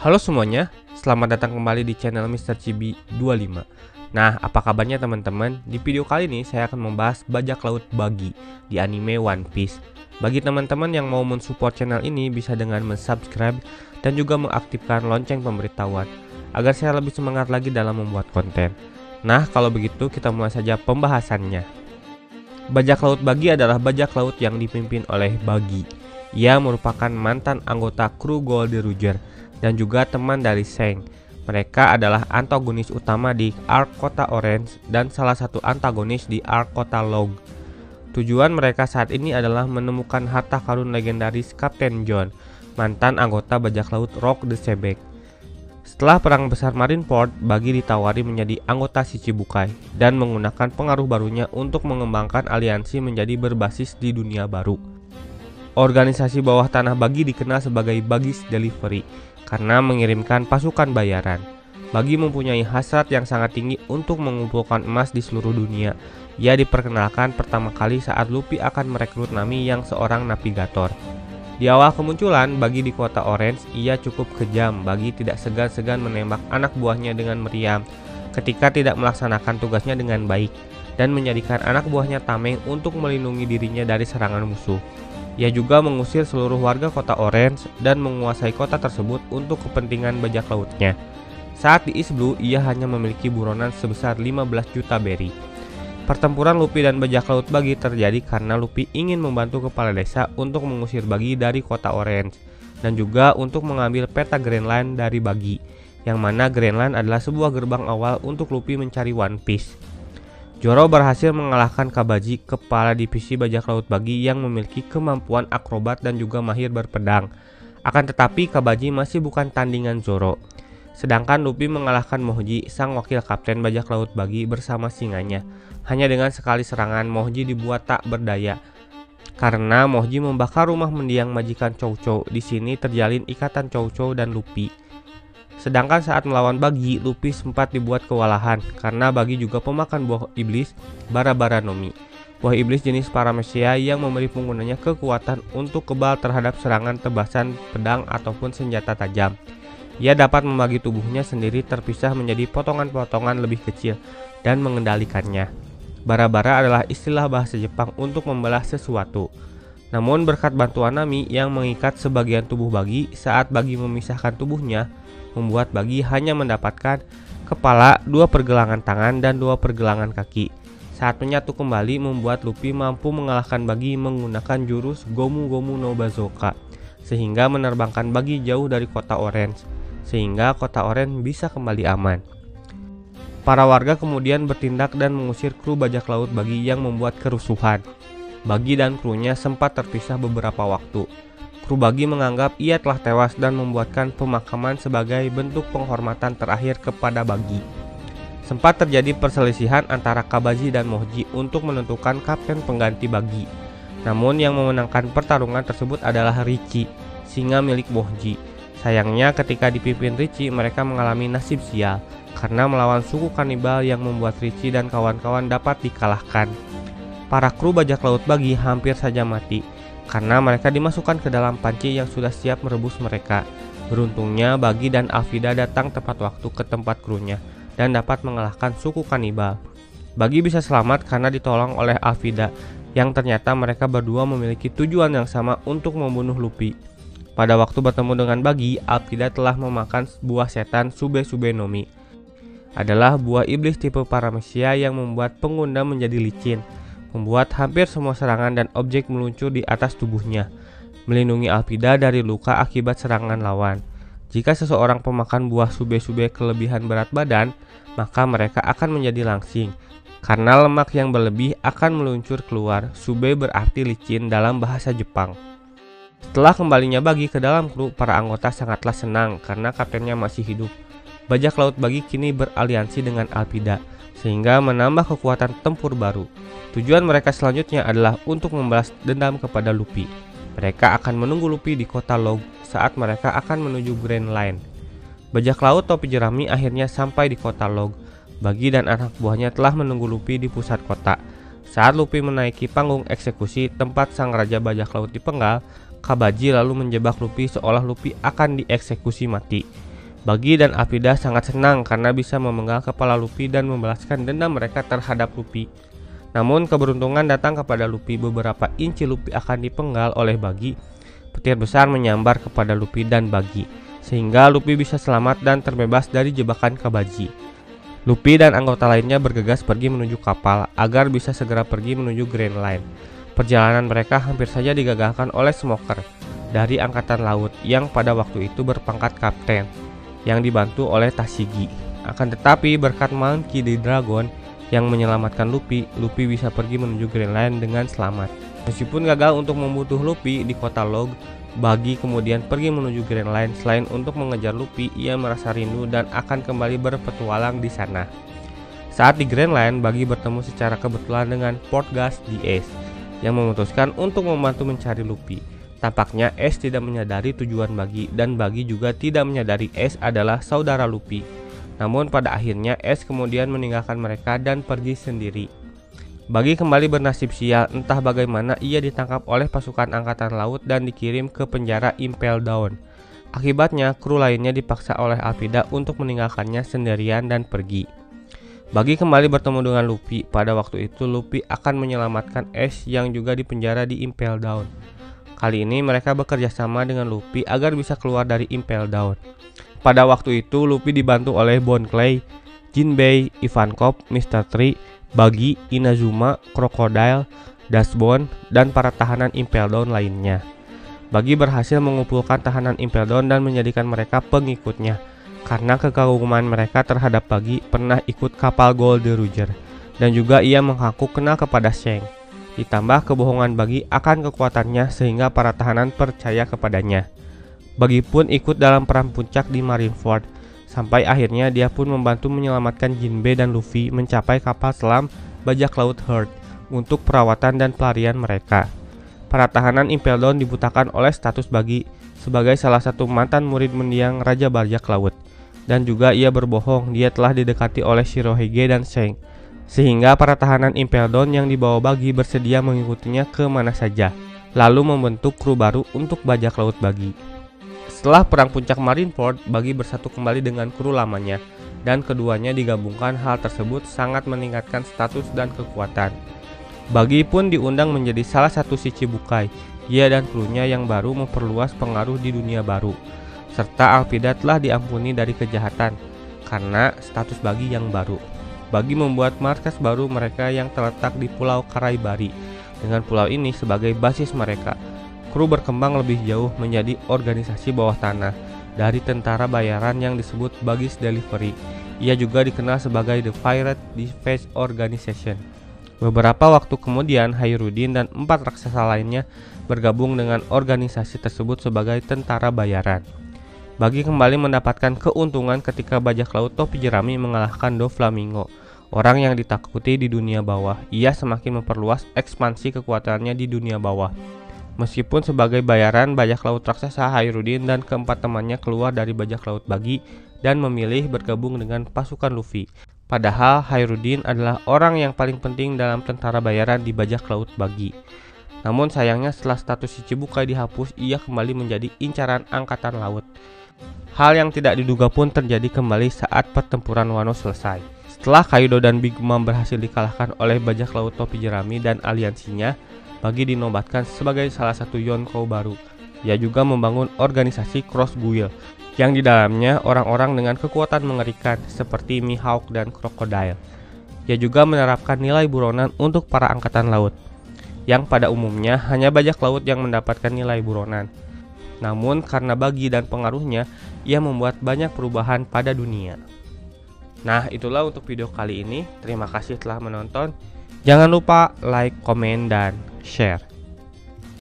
Halo semuanya, selamat datang kembali di channel Mr. Chibi 25. Nah, apa kabarnya teman-teman? Di video kali ini saya akan membahas bajak laut Buggy di anime One Piece. Bagi teman-teman yang mau mensupport channel ini bisa dengan mensubscribe dan juga mengaktifkan lonceng pemberitahuan agar saya lebih semangat lagi dalam membuat konten. Nah, kalau begitu kita mulai saja pembahasannya. Bajak laut Buggy adalah bajak laut yang dipimpin oleh Buggy. Ia merupakan mantan anggota kru Gold Roger dan juga teman dari Shanks. Mereka adalah antagonis utama di arc Kota Orange dan salah satu antagonis di arc Kota Log. Tujuan mereka saat ini adalah menemukan harta karun legendaris Kapten John, mantan anggota bajak laut Rock the Sebek. Setelah perang besar Marineford, Buggy ditawari menjadi anggota Shichibukai dan menggunakan pengaruh barunya untuk mengembangkan aliansi menjadi berbasis di dunia baru. Organisasi bawah tanah Buggy dikenal sebagai Buggy's Delivery karena mengirimkan pasukan bayaran. Buggy mempunyai hasrat yang sangat tinggi untuk mengumpulkan emas di seluruh dunia. Ia diperkenalkan pertama kali saat Luffy akan merekrut Nami yang seorang navigator. Di awal kemunculan Buggy di Kota Orange, ia cukup kejam. Buggy tidak segan-segan menembak anak buahnya dengan meriam ketika tidak melaksanakan tugasnya dengan baik dan menjadikan anak buahnya tameng untuk melindungi dirinya dari serangan musuh. Ia juga mengusir seluruh warga Kota Orange dan menguasai kota tersebut untuk kepentingan bajak lautnya. Saat di East Blue, ia hanya memiliki buronan sebesar 15 juta berry. Pertempuran Luffy dan bajak laut Buggy terjadi karena Luffy ingin membantu kepala desa untuk mengusir Buggy dari Kota Orange dan juga untuk mengambil peta Grand Line dari Buggy, yang mana Grand Line adalah sebuah gerbang awal untuk Luffy mencari One Piece. Zoro berhasil mengalahkan Kabaji, kepala divisi bajak laut Buggy yang memiliki kemampuan akrobat dan juga mahir berpedang. Akan tetapi Kabaji masih bukan tandingan Zoro. Sedangkan Luffy mengalahkan Moji, sang wakil kapten bajak laut Buggy bersama singanya. Hanya dengan sekali serangan Moji dibuat tak berdaya karena Moji membakar rumah mendiang majikan Chow Chow. Di sini terjalin ikatan Chow Chow dan Luffy. Sedangkan saat melawan Buggy, Luffy sempat dibuat kewalahan karena Buggy juga pemakan buah iblis Bara-Bara Nomi. Buah iblis jenis Paramecia yang memberi penggunanya kekuatan untuk kebal terhadap serangan tebasan pedang ataupun senjata tajam. Ia dapat membagi tubuhnya sendiri terpisah menjadi potongan-potongan lebih kecil dan mengendalikannya. Bara-bara adalah istilah bahasa Jepang untuk membelah sesuatu. Namun berkat bantuan Nami yang mengikat sebagian tubuh Buggy saat Buggy memisahkan tubuhnya, membuat Buggy hanya mendapatkan kepala, 2 pergelangan tangan, dan 2 pergelangan kaki. Saat menyatu kembali membuat Luffy mampu mengalahkan Buggy menggunakan jurus Gomu Gomu no Bazooka, sehingga menerbangkan Buggy jauh dari Kota Orange, sehingga Kota Orange bisa kembali aman. Para warga kemudian bertindak dan mengusir kru bajak laut Buggy yang membuat kerusuhan. Buggy dan krunya sempat terpisah beberapa waktu. Kru Buggy menganggap ia telah tewas dan membuatkan pemakaman sebagai bentuk penghormatan terakhir kepada Buggy. Sempat terjadi perselisihan antara Kabaji dan Moji untuk menentukan kapten pengganti Buggy. Namun yang memenangkan pertarungan tersebut adalah Richie, singa milik Moji. Sayangnya ketika dipimpin Richie, mereka mengalami nasib sial karena melawan suku kanibal yang membuat Richie dan kawan-kawan dapat dikalahkan. Para kru bajak laut Buggy hampir saja mati karena mereka dimasukkan ke dalam panci yang sudah siap merebus mereka. Beruntungnya Buggy dan Alvida datang tepat waktu ke tempat krunya dan dapat mengalahkan suku kanibal. Buggy bisa selamat karena ditolong oleh Alvida, yang ternyata mereka berdua memiliki tujuan yang sama untuk membunuh Luffy. Pada waktu bertemu dengan Buggy, Alvida telah memakan buah setan Sube Sube Nomi. Adalah buah iblis tipe Paramecia yang membuat pengguna menjadi licin, membuat hampir semua serangan dan objek meluncur di atas tubuhnya, melindungi Alvida dari luka akibat serangan lawan. Jika seseorang pemakan buah sube-sube kelebihan berat badan, maka mereka akan menjadi langsing, karena lemak yang berlebih akan meluncur keluar. Sube berarti licin dalam bahasa Jepang. Setelah kembalinya Buggy ke dalam kru, para anggota sangatlah senang karena kaptennya masih hidup. Bajak laut Buggy kini beraliansi dengan Alvida, sehingga menambah kekuatan tempur baru. Tujuan mereka selanjutnya adalah untuk membalas dendam kepada Luffy. Mereka akan menunggu Luffy di Kota Log saat mereka akan menuju Grand Line. Bajak laut topi jerami akhirnya sampai di Kota Log. Buggy dan anak buahnya telah menunggu Luffy di pusat kota. Saat Luffy menaiki panggung eksekusi tempat sang raja bajak laut dipenggal, Kabaji lalu menjebak Luffy seolah Luffy akan dieksekusi mati. Buggy dan Alvida sangat senang karena bisa memenggal kepala Luffy dan membalaskan dendam mereka terhadap Luffy. Namun keberuntungan datang kepada Luffy. Beberapa inci Luffy akan dipenggal oleh Buggy. Petir besar menyambar kepada Luffy dan Buggy, sehingga Luffy bisa selamat dan terbebas dari jebakan Kabaji. Luffy dan anggota lainnya bergegas pergi menuju kapal agar bisa segera pergi menuju Grand Line. Perjalanan mereka hampir saja digagalkan oleh Smoker dari Angkatan Laut yang pada waktu itu berpangkat kapten, yang dibantu oleh Tashigi. Akan tetapi berkat Monkey D. Dragon yang menyelamatkan Luffy, Luffy bisa pergi menuju Grand Line dengan selamat. Meskipun gagal untuk membunuh Luffy di kota Log, Buggy kemudian pergi menuju Grand Line. Selain untuk mengejar Luffy, ia merasa rindu dan akan kembali berpetualang di sana. Saat di Grand Line, Buggy bertemu secara kebetulan dengan Portgas di Ace yang memutuskan untuk membantu mencari Luffy. Tampaknya Ace tidak menyadari tujuan Buggy dan Buggy juga tidak menyadari Ace adalah saudara Luffy. Namun pada akhirnya Ace kemudian meninggalkan mereka dan pergi sendiri. Buggy kembali bernasib sial, entah bagaimana ia ditangkap oleh pasukan angkatan laut dan dikirim ke penjara Impel Down. Akibatnya kru lainnya dipaksa oleh Alvida untuk meninggalkannya sendirian dan pergi. Buggy kembali bertemu dengan Luffy. Pada waktu itu Luffy akan menyelamatkan Ace yang juga dipenjara di Impel Down. Kali ini mereka bekerja sama dengan Luffy agar bisa keluar dari Impel Down. Pada waktu itu Luffy dibantu oleh Bon Clay, Jinbei, Ivankov, Mr. Tree, Buggy, Inazuma, Crocodile, Dashbone, dan para tahanan Impel Down lainnya. Buggy berhasil mengumpulkan tahanan Impel Down dan menjadikan mereka pengikutnya. Karena kekaguman mereka terhadap Buggy pernah ikut kapal Gold Roger, dan juga ia mengaku kenal kepada Shanks. Ditambah kebohongan Buggy akan kekuatannya sehingga para tahanan percaya kepadanya. Buggy pun ikut dalam perang puncak di Marineford, sampai akhirnya dia pun membantu menyelamatkan Jinbei dan Luffy mencapai kapal selam bajak laut Heart untuk perawatan dan pelarian mereka. Para tahanan Impel Down dibutakan oleh status Buggy sebagai salah satu mantan murid mendiang Raja Bajak Laut, dan juga ia berbohong dia telah didekati oleh Shirohige dan Shanks, sehingga para tahanan Impel Down yang dibawa Buggy bersedia mengikutinya ke mana saja, lalu membentuk kru baru untuk bajak laut Buggy. Setelah perang puncak Marineford, Buggy bersatu kembali dengan kru lamanya, dan keduanya digabungkan. Hal tersebut sangat meningkatkan status dan kekuatan. Buggy pun diundang menjadi salah satu Shichibukai. Ia dan krunya yang baru memperluas pengaruh di dunia baru, serta Alvida telah diampuni dari kejahatan karena status Buggy yang baru. Buggy membuat markas baru mereka yang terletak di Pulau Karaibari, dengan pulau ini sebagai basis mereka. Kru berkembang lebih jauh menjadi organisasi bawah tanah dari tentara bayaran yang disebut Buggy's Delivery. Ia juga dikenal sebagai The Pirate Defense Organization. Beberapa waktu kemudian Hairudin dan 4 raksasa lainnya bergabung dengan organisasi tersebut sebagai tentara bayaran. Buggy kembali mendapatkan keuntungan ketika bajak laut topi jerami mengalahkan Doflamingo, orang yang ditakuti di dunia bawah. Ia semakin memperluas ekspansi kekuatannya di dunia bawah. Meskipun sebagai bayaran, bajak laut raksasa Hairudin dan keempat temannya keluar dari bajak laut Buggy dan memilih bergabung dengan pasukan Luffy. Padahal Hairudin adalah orang yang paling penting dalam tentara bayaran di bajak laut Buggy. Namun sayangnya setelah status Shichibukai dihapus, ia kembali menjadi incaran angkatan laut. Hal yang tidak diduga pun terjadi kembali saat pertempuran Wano selesai. Setelah Kaido dan Big Mom berhasil dikalahkan oleh bajak laut topi jerami dan aliansinya, Buggy dinobatkan sebagai salah satu Yonkou baru. Ia juga membangun organisasi Cross Guild, yang di dalamnya orang-orang dengan kekuatan mengerikan seperti Mihawk dan Crocodile. Ia juga menerapkan nilai buronan untuk para angkatan laut, yang pada umumnya hanya bajak laut yang mendapatkan nilai buronan. Namun karena Buggy dan pengaruhnya, ia membuat banyak perubahan pada dunia. Nah, itulah untuk video kali ini. Terima kasih telah menonton. Jangan lupa like, komen, dan share.